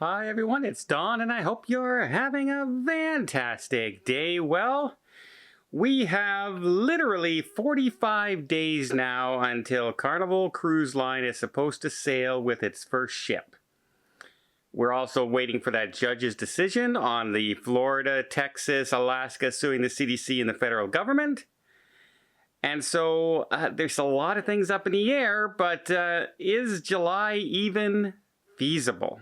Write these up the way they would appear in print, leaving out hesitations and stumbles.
Hi everyone, it's Don and I hope you're having a fantastic day. Well, we have literally 45 days now until Carnival Cruise Line is supposed to sail with its first ship. We're also waiting for that judge's decision on the Florida, Texas, Alaska suing the CDC and the federal government. And so there's a lot of things up in the air, but is July even feasible?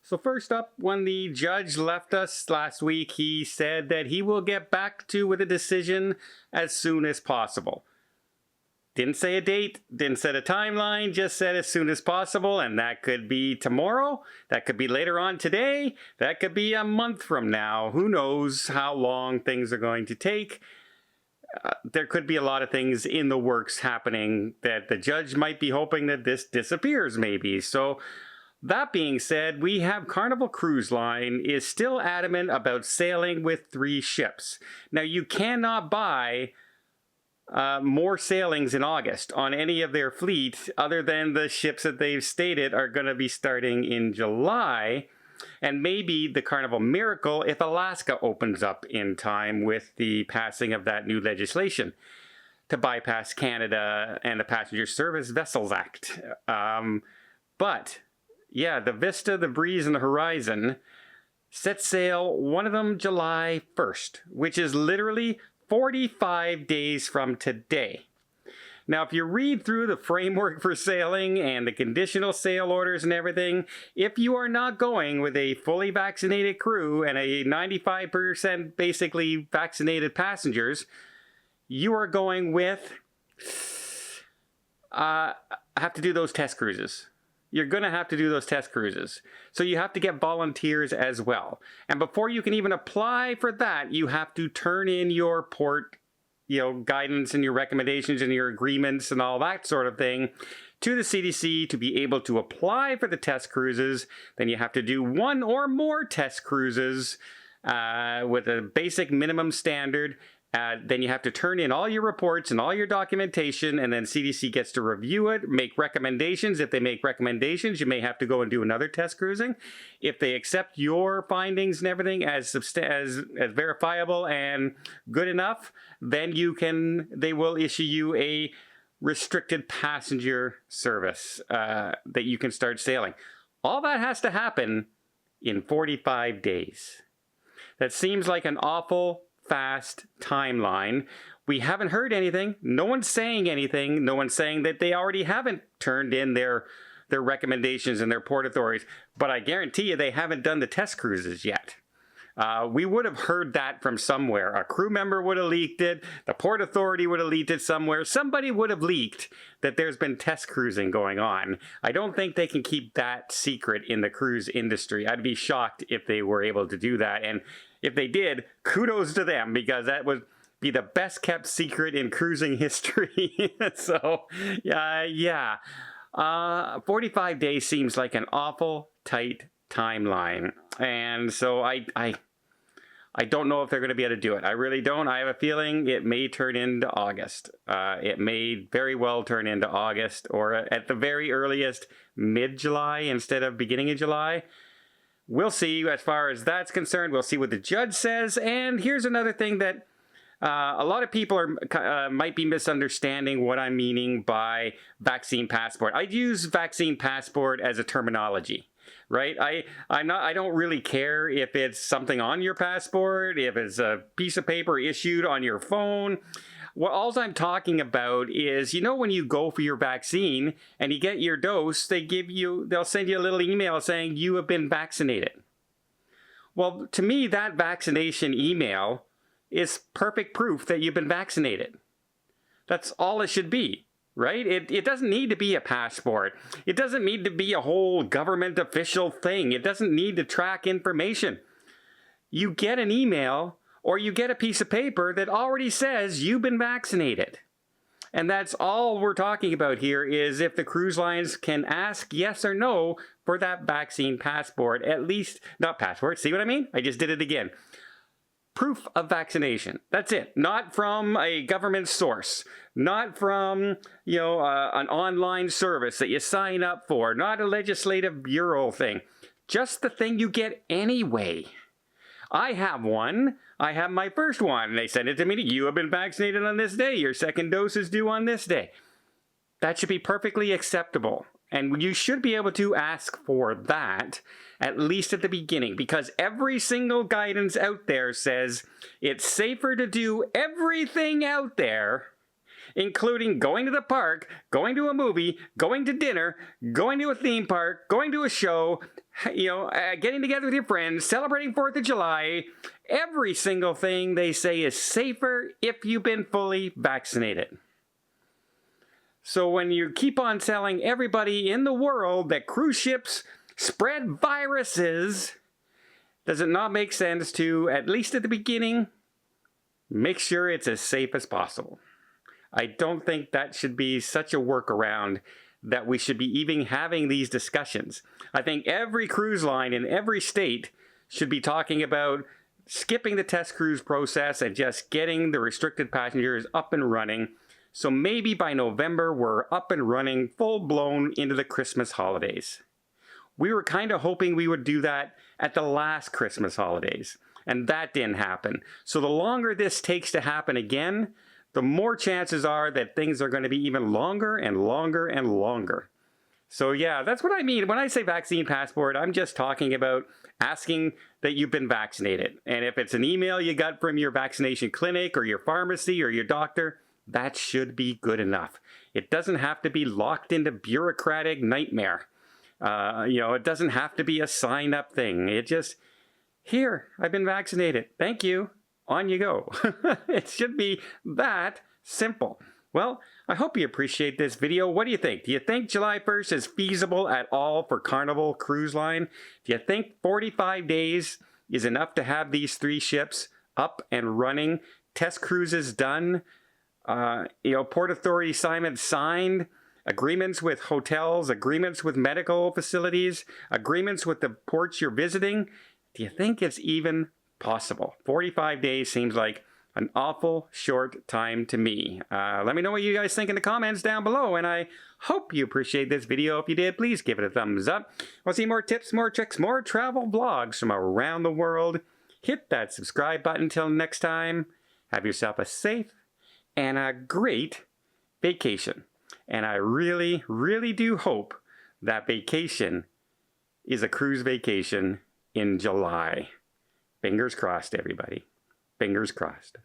So first up, when the judge left us last week, he said that he will get back with a decision as soon as possible. Didn't say a date, didn't set a timeline, just said as soon as possible, and that could be tomorrow, that could be later on today, that could be a month from now. Who knows how long things are going to take. There could be a lot of things in the works happening that the judge might be hoping that this disappears maybe. So that being said, we have Carnival Cruise Line is still adamant about sailing with 3 ships. Now, you cannot buy more sailings in August on any of their fleet other than the ships that they've stated are going to be starting in July. And maybe the Carnival Miracle if Alaska opens up in time with the passing of that new legislation to bypass Canada and the Passenger Service Vessels Act. But yeah, the Vista, the Breeze, and the Horizon set sail, one of them July 1st, which is literally 45 days from today. Now, if you read through the framework for sailing and the conditional sail orders and everything, if you are not going with a fully vaccinated crew and a 95% basically vaccinated passengers, you are going with, have to do those test cruises. You're going to have to do those test cruises. So you have to get volunteers as well. And before you can even apply for that, you have to turn in your port, guidance and your recommendations and your agreements and all that sort of thing to the CDC to be able to apply for the test cruises. Then you have to do 1 or more test cruises with a basic minimum standard. Then you have to turn in all your reports and all your documentation, and then CDC gets to review it, make recommendations. If they make recommendations, you may have to go and do another test cruising. If they accept your findings and everything as verifiable and good enough, then they will issue you a restricted passenger service that you can start sailing. All that has to happen in 45 days. That seems like an awful fast timeline. We haven't heard anything. No one's saying anything. No one's saying that they already haven't turned in their recommendations and their port authorities. But I guarantee you they haven't done the test cruises yet. We would have heard that from somewhere. A crew member would have leaked it. The port authority would have leaked it somewhere. Somebody would have leaked that there's been test cruising going on. I don't think they can keep that secret in the cruise industry. I'd be shocked if they were able to do that. And if they did, kudos to them, because that would be the best kept secret in cruising history. So, yeah. 45 days seems like an awful tight timeline. And so I don't know if they're going to be able to do it. I really don't. I have a feeling it may turn into August. It may very well turn into August, or at the very earliest, mid-July instead of beginning of July. We'll see as far as that's concerned. We'll see what the judge says. And here's another thing that a lot of people might be misunderstanding what I'm meaning by vaccine passport. I use vaccine passport as a terminology, right? I don't really care if it's something on your passport, if it's a piece of paper issued on your phone. All I'm talking about is, when you go for your vaccine and you get your dose, they'll send you a little email saying you have been vaccinated. Well, to me, that vaccination email is perfect proof that you've been vaccinated. That's all it should be, right? It doesn't need to be a passport. It doesn't need to be a whole government official thing. It doesn't need to track information. You get an email or you get a piece of paper that already says you've been vaccinated. And that's all we're talking about here, is if the cruise lines can ask yes or no for that vaccine passport, at least, not passport, see what I mean? I just did it again. proof of vaccination. That's it. Not from a government source. Not from, an online service that you sign up for. Not a legislative bureau thing. Just the thing you get anyway. I have one. I have my first one. And they send it to me. You have been vaccinated on this day. Your second dose is due on this day. That should be perfectly acceptable. And you should be able to ask for that, at least at the beginning, because every single guidance out there says it's safer to do everything out there, including going to the park, going to a movie, going to dinner, going to a theme park, going to a show, getting together with your friends, celebrating 4th of July. Every single thing they say is safer if you've been fully vaccinated. So when you keep on telling everybody in the world that cruise ships spread viruses, does it not make sense to, at least at the beginning, make sure it's as safe as possible? I don't think that should be such a workaround that we should be even having these discussions. I think every cruise line in every state should be talking about skipping the test cruise process and just getting the restricted passengers up and running. So maybe by November, we're up and running full-blown into the Christmas holidays. We were kind of hoping we would do that at the last Christmas holidays, and that didn't happen. So the longer this takes to happen again, the more chances are that things are going to be even longer and longer and longer. So yeah, that's what I mean. When I say vaccine passport, I'm just talking about asking that you've been vaccinated. And if it's an email you got from your vaccination clinic or your pharmacy or your doctor, that should be good enough. It doesn't have to be locked into bureaucratic nightmare. It doesn't have to be a sign-up thing. It just, here, I've been vaccinated. Thank you. On you go. It should be that simple. Well, I hope you appreciate this video. What do you think? Do you think July 1st is feasible at all for Carnival Cruise Line? Do you think 45 days is enough to have these 3 ships up and running? Test cruises done? Port Authority assignments signed, agreements with hotels, agreements with medical facilities, agreements with the ports you're visiting. Do you think it's even possible? 45 days seems like an awful short time to me. Let me know what you guys think in the comments down below, and I hope you appreciate this video. If you did, please give it a thumbs up. Want to see more tips, more tricks, more travel vlogs from around the world? Hit that subscribe button. Till next time, have yourself a safe and a great vacation. And I really, really do hope that vacation is a cruise vacation in July. Fingers crossed, everybody. Fingers crossed.